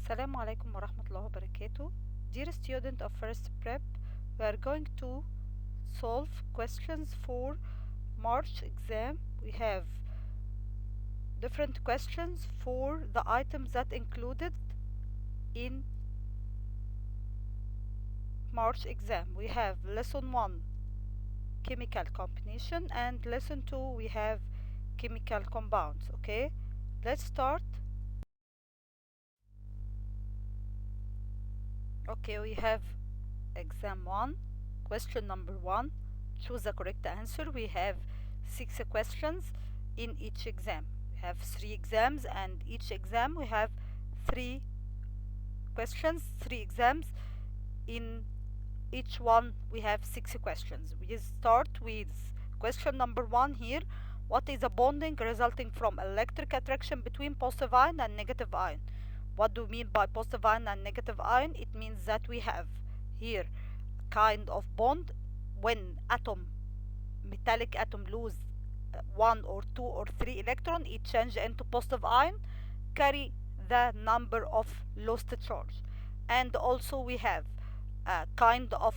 Assalamu alaikum wa rahmatullahi wa barakatuh. Dear student of first prep, we are going to solve questions for March exam. We have different questions for the items that included in March exam. We have lesson 1 chemical combination and lesson 2 we have chemical compounds. Okay, let's start. Okay, we have exam 1, question number 1. Choose the correct answer. We have 6 questions in each exam. We have 3 exams, and each exam we have 3 questions, 3 exams. In each one we have 6 questions. We start with question number 1 here. What is a bonding resulting from electric attraction between positive ion and negative ion? What do we mean by positive ion and negative ion? It means that we have here kind of bond when metallic atom lose 1 or 2 or 3 electron, it change into positive ion, carry the number of lost charge. And also we have a kind of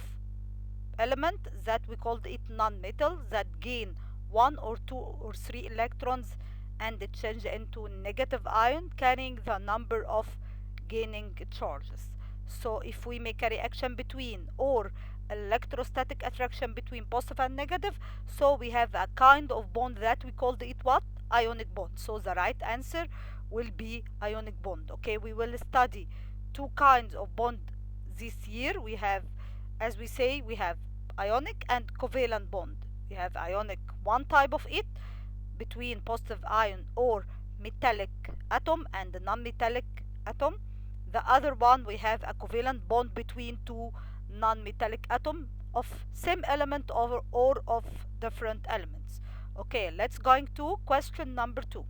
element that we called it non-metal that gain 1 or 2 or 3 electrons and it change into negative ion, carrying the number of gaining charges. So if we make a reaction between or electrostatic attraction between positive and negative, so we have a kind of bond that we called it what? Ionic bond. So the right answer will be ionic bond. Okay, we will study 2 kinds of bond this year. We have, as we say, we have ionic and covalent bond. We have ionic, one type of it, between positive ion or metallic atom and the non-metallic atom. The other one, we have a covalent bond between 2 non-metallic atom of same element or of different elements. Okay, let's going to question number 2.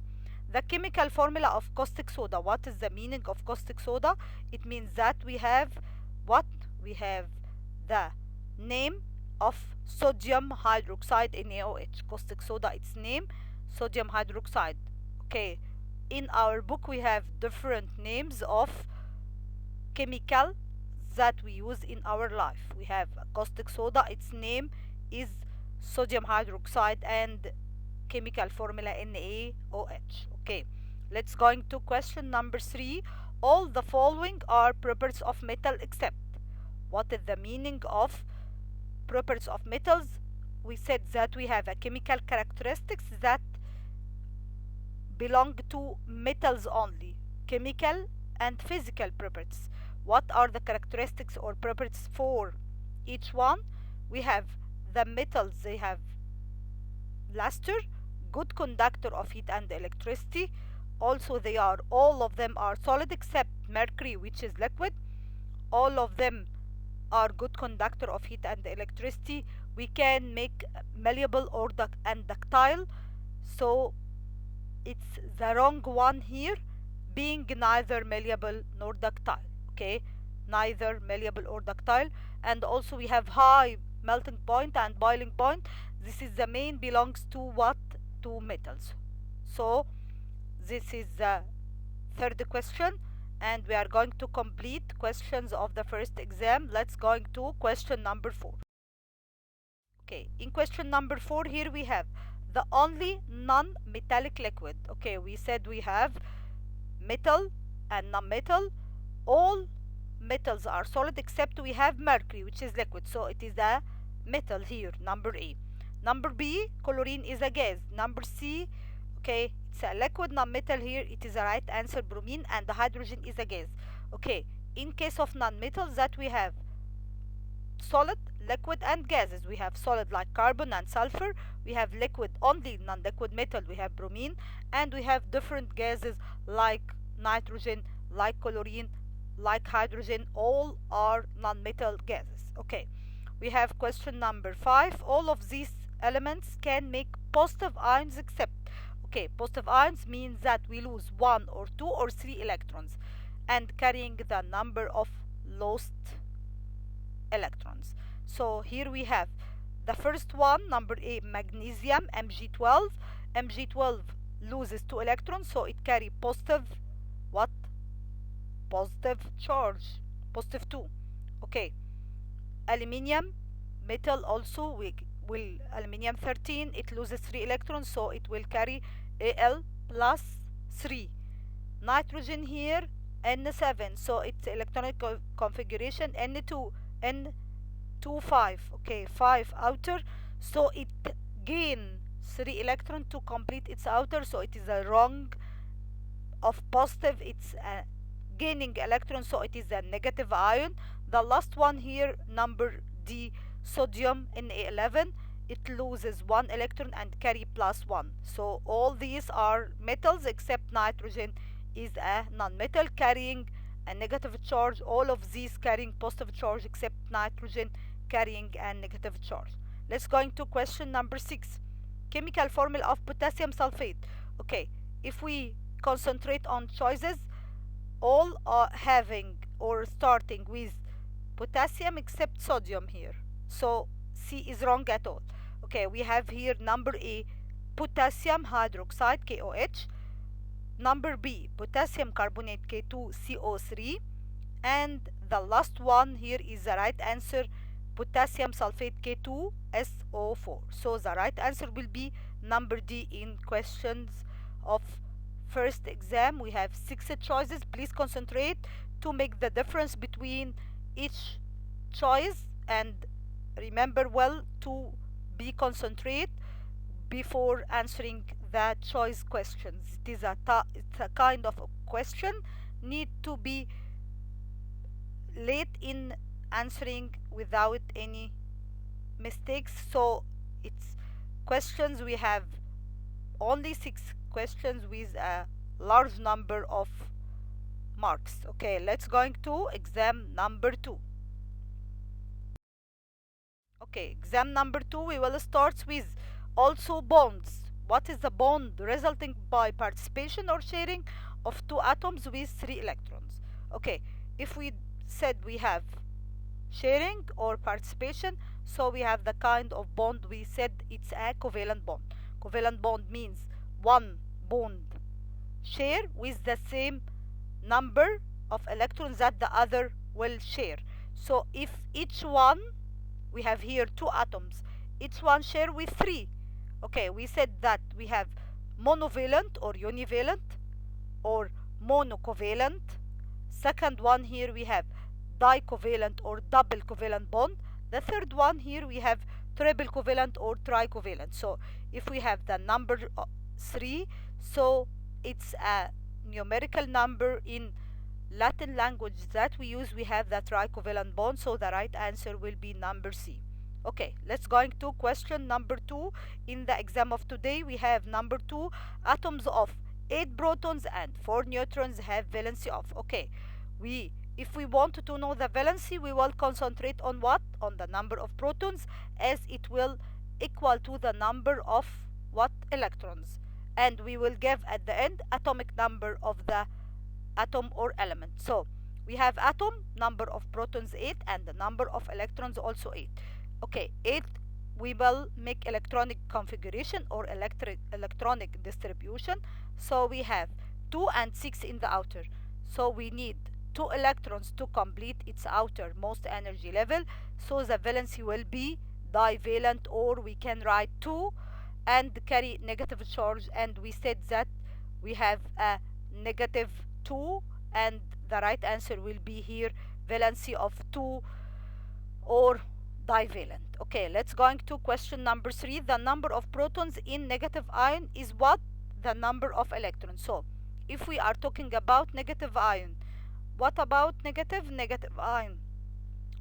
The chemical formula of caustic soda. What is the meaning of caustic soda? It means that we have what? We have the name of sodium hydroxide NaOH. Caustic soda, its name sodium hydroxide. Okay, in our book we have different names of chemical that we use in our life. We have caustic soda, its name is sodium hydroxide, and chemical formula NaOH. Okay, let's going to question number 3. All the following are properties of metal except. What is the meaning of properties of metals? We said that we have a chemical characteristics that belong to metals only, chemical and physical properties. What are the characteristics or properties for each one? We have the metals, they have luster, good conductor of heat and electricity. Also they are, all of them are solid except mercury, which is liquid. All of them are good conductor of heat and electricity. We can make malleable or and ductile, so it's the wrong one here, being neither malleable nor ductile. Okay, neither malleable or ductile. And also we have high melting point and boiling point. This is the main belongs to what? To metals. So this is the third question, and we are going to complete questions of the first exam. Let's going to question number 4. Okay, in question number 4 here we have the only non-metallic liquid. Okay, we said we have metal and non-metal. All metals are solid except we have mercury, which is liquid, so it is a metal here, number A. Number B, chlorine is a gas. Number C, okay, it's a liquid non-metal here, it is the right answer, bromine, and the hydrogen is a gas. Okay, in case of non-metals that we have solid, liquid, and gases. We have solid like carbon and sulfur. We have liquid, only non-liquid metal, we have bromine. And we have different gases like nitrogen, like chlorine, like hydrogen. All are non-metal gases. Okay, we have question number 5. All of these elements can make positive ions except. Okay, positive ions means that we lose 1 or 2 or 3 electrons and carrying the number of lost electrons. So here we have the first one, number A, magnesium, Mg12. Mg12 loses 2 electrons, so it carry positive what? positive charge, positive 2. Okay, aluminium metal also, we will aluminium 13, it loses 3 electrons, so it will carry Al plus 3. Nitrogen here N7, so its electronic configuration N2, N2 5. Okay, 5 outer, so it gain 3 electron to complete its outer, so it is a wrong of positive, it's gaining electron, so it is a negative ion. The last one here, number D, sodium Na11, it loses 1 electron and carry plus 1. So all these are metals except nitrogen is a non-metal carrying a negative charge. All of these carrying positive charge except nitrogen carrying a negative charge. Let's go into question number 6. Chemical formula of potassium sulfate. Okay, if we concentrate on choices, all are having or starting with potassium except sodium here, so C is wrong at all. Okay, we have here number A, potassium hydroxide KOH, number B, potassium carbonate K2CO3, and the last one here is the right answer, potassium sulfate K2SO4. So the right answer will be number D in questions of first exam. We have 6 choices. Please concentrate to make the difference between each choice, and remember well to be concentrate before answering the choice questions. It's a kind of a question need to be late in answering without any mistakes. So it's questions, we have only 6 questions with a large number of marks. Okay, let's going to exam number 2. Okay, exam number 2, we will start with also bonds. What is the bond resulting by participation or sharing of 2 atoms with 3 electrons? Okay, if we said we have sharing or participation, so we have the kind of bond, we said it's a covalent bond. Covalent bond means one bond share with the same number of electrons that the other will share. So if each one, we have here 2 atoms, each one share with 3. Okay, we said that we have monovalent or univalent or monocovalent. Second one here we have dicovalent or double covalent bond. The third one here we have triple covalent or tricovalent. So if we have the number 3, so it's a numerical number in Latin language that we use, we have the tricovalent bond, so the right answer will be number C. Okay, let's go into question number 2. In the exam of today, we have number 2, atoms of 8 protons and 4 neutrons have valency of. Okay, if we want to know the valency, we will concentrate on what? On the number of protons, as it will equal to the number of what? Electrons. And we will give at the end atomic number of the atom or element. So we have atom, number of protons 8, and the number of electrons also 8. Okay, 8, we will make electronic configuration or electronic distribution. So we have 2 and 6 in the outer. So we need 2 electrons to complete its outermost energy level. So the valency will be divalent, or we can write 2 and carry negative charge, and we said that we have a negative 2, and the right answer will be here valency of 2 or divalent. Okay, let's go into question number 3. The number of protons in negative ion is what? The number of electrons. So if we are talking about negative ion, what about negative ion?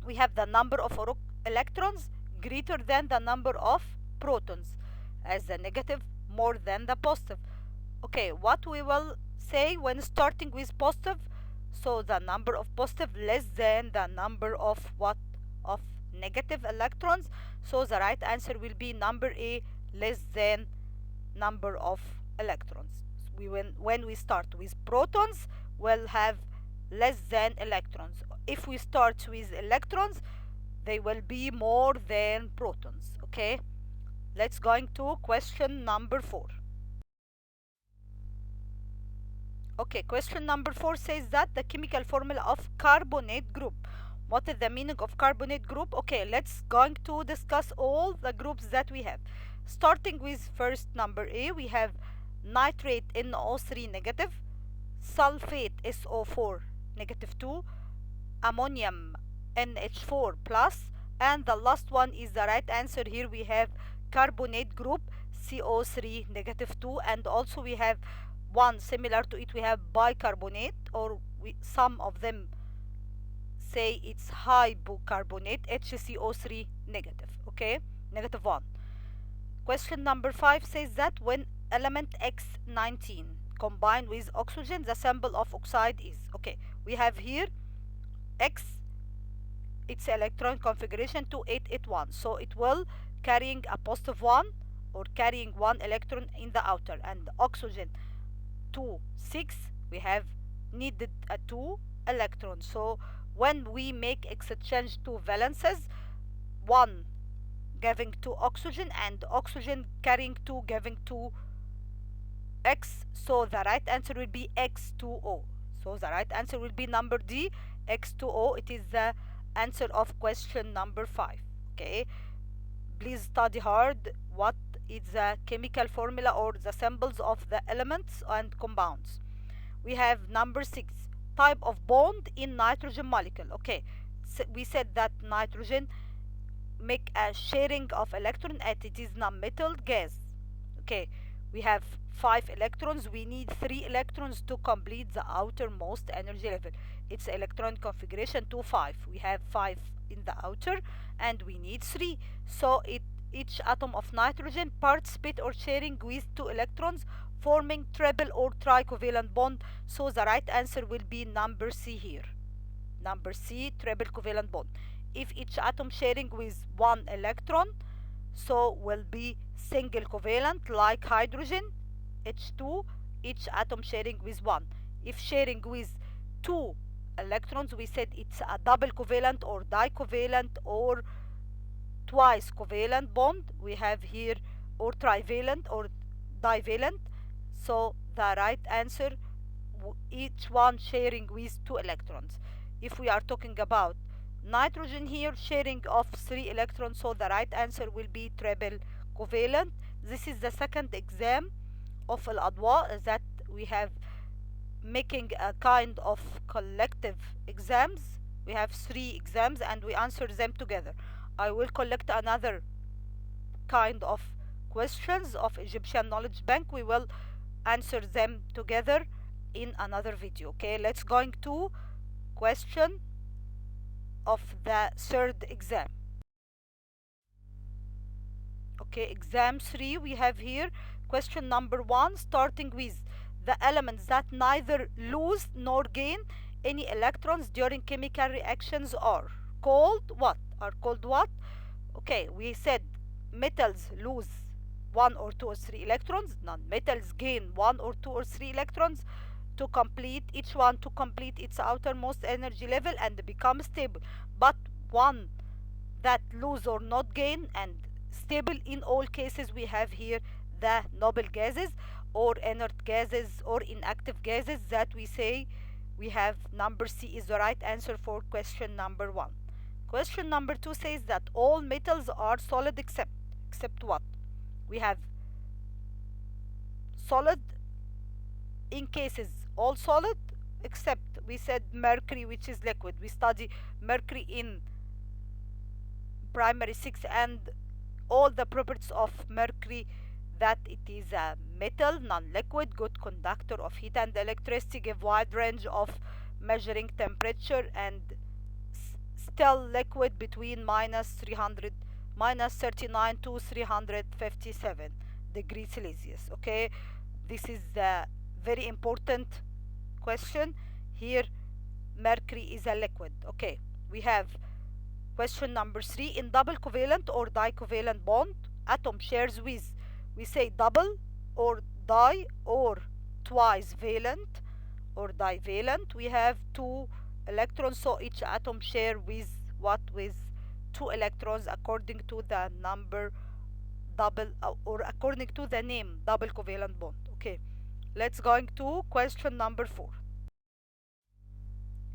We have the number of electrons greater than the number of protons, as the negative more than the positive. Okay, what we will say when starting with positive? So the number of positive less than the number of what? Of negative electrons. So the right answer will be number A, less than number of electrons. When we start with protons, we'll have less than electrons. If we start with electrons, they will be more than protons. Okay, let's go into question number 4. Okay, question number 4 says that the chemical formula of carbonate group. What is the meaning of carbonate group? Okay, let's going to discuss all the groups that we have. Starting with first number A, we have nitrate NO3 negative, sulfate SO4 negative 2, ammonium NH4 plus, and the last one is the right answer. Here we have carbonate group CO3 negative 2, and also we have one similar to it, we have bicarbonate, or some of them say it's hypocarbonate HCO3 negative. Okay, negative 1. Question number 5 says that when element X19 combined with oxygen, the symbol of oxide is. Okay, we have here X, its electron configuration 2881, so it will carrying a positive 1 or carrying 1 electron in the outer, and oxygen 2 6, we have needed a 2 electron. So when we make exchange two valences, 1 giving 2 oxygen and oxygen carrying 2 giving 2 X, so the right answer will be X2O. So the right answer will be number D, X2O. It is the answer of question number 5. Okay, please study hard what is the chemical formula or the symbols of the elements and compounds. We have number 6, type of bond in nitrogen molecule. Okay, so we said that nitrogen make a sharing of electron and it is non-metal gas. Okay, we have 5 electrons, we need 3 electrons to complete the outermost energy level. Its electron configuration 2 5, we have 5 in the outer and we need 3, so each atom of nitrogen participate or sharing with 2 electrons, forming triple or tricovalent bond. So the right answer will be number C here, number C, triple covalent bond. If each atom sharing with 1 electron, so will be single covalent like hydrogen H2, each atom sharing with 1. If sharing with 2 electrons, we said it's a double covalent or dicovalent or twice covalent bond. We have here or trivalent or divalent. So the right answer, each one sharing with 2 electrons. If we are talking about nitrogen here, sharing of 3 electrons, so the right answer will be triple covalent. This is the second exam of Al-Adwa that we have making a kind of collective exams. We have 3 exams and we answer them together. I will collect another kind of questions of Egyptian Knowledge Bank. We will answer them together in another video. Okay, let's going to question of the third exam. Okay, exam 3, we have here question number 1, starting with the elements that neither lose nor gain any electrons during chemical reactions are called what? Okay, we said metals lose 1 or 2 or 3 electrons, non-metals gain 1 or 2 or 3 electrons to complete each one to complete its outermost energy level and become stable. But one that lose or not gain and stable in all cases, we have here the noble gases or inert gases or inactive gases that we say we have number C is the right answer for question number 1. Question number 2 says that all metals are solid except what? We have solid in cases all solid except we said mercury, which is liquid. We study mercury in primary 6 and all the properties of mercury, that it is a metal, non-liquid, good conductor of heat and electricity, give wide range of measuring temperature, and still liquid between minus 39 to 357 degrees Celsius. Okay, this is the very important question here. Mercury is a liquid. Okay, we have question number 3. In double covalent or dicovalent bond, atom shares with, we say double or di or twice valent or divalent. We have 2 electrons, so each atom share with what? With 2 electrons according to the number double or according to the name double covalent bond. Okay, let's going to question number 4.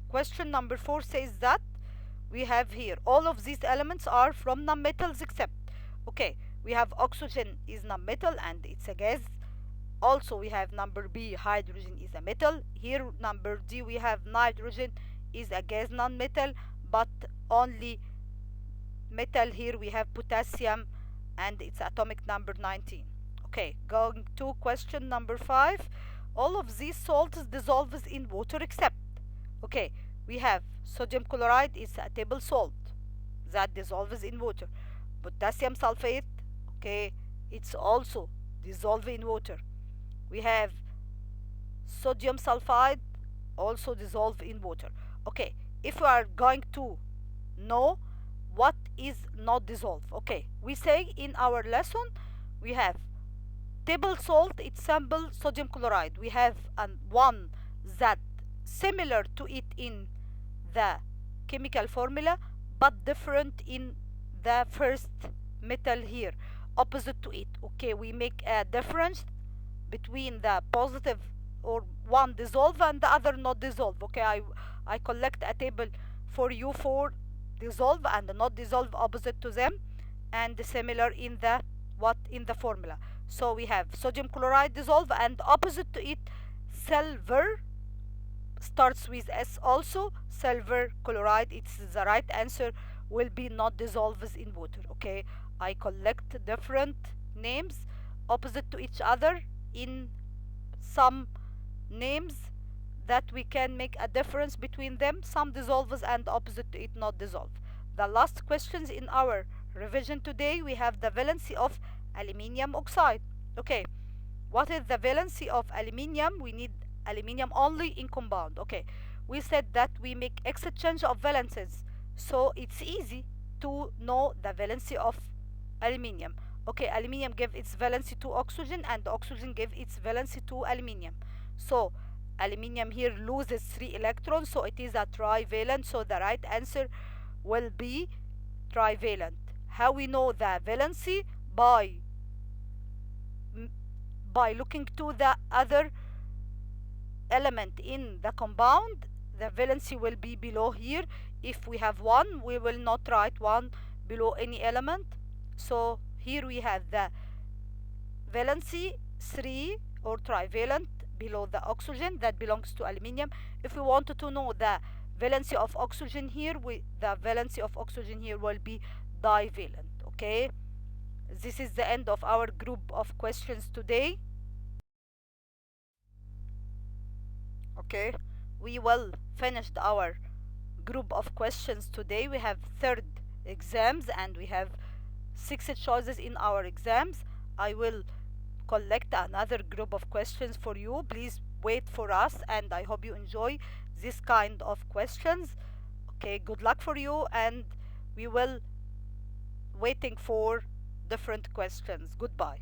Question number 4 says that we have here all of these elements are from nonmetals except, okay, we have oxygen is nonmetal and it's a gas. Also we have number B, hydrogen is a metal. Here number D, we have nitrogen is a gas non-metal, but only metal here we have potassium and its atomic number 19. Okay, going to question number 5. All of these salts dissolves in water except, okay, we have sodium chloride is a table salt that dissolves in water. Potassium sulfate, okay, it's also dissolved in water. We have sodium sulfide, also dissolved in water. Okay, if we are going to know what is not dissolved, okay, we say in our lesson we have table salt, it's sample sodium chloride. We have one that similar to it in the chemical formula but different in the first metal here, opposite to it. Okay, we make a difference between the positive or one dissolve and the other not dissolve. Okay, I collect a table for you for dissolve and not dissolve opposite to them and similar in the what in the formula. So we have sodium chloride dissolve and opposite to it silver starts with S also, silver chloride. It's the right answer will be not dissolves in water. Okay, I collect different names opposite to each other in some names that we can make a difference between them, some dissolves and opposite to it not dissolve. The last questions in our revision today, we have the valency of aluminium oxide. Okay, what is the valency of aluminium? We need aluminium only in compound. Okay, we said that we make exchange of valences, so it's easy to know the valency of aluminium. Okay, aluminium give its valency to oxygen and oxygen give its valency to aluminium. So aluminium here loses 3 electrons, so it is a trivalent, so the right answer will be trivalent. How we know the valency? By looking to the other element in the compound, the valency will be below here. If we have 1, we will not write 1 below any element. So here we have the valency 3 or trivalent below the oxygen that belongs to aluminium. If we wanted to know the valency of oxygen here, the valency of oxygen here will be divalent. Okay, this is the end of our group of questions today. Okay, we will finish our group of questions today. We have third exams and we have 6 choices in our exams. I will collect another group of questions for you. Please wait for us and I hope you enjoy this kind of questions. Okay, good luck for you and we will waiting for different questions. Goodbye.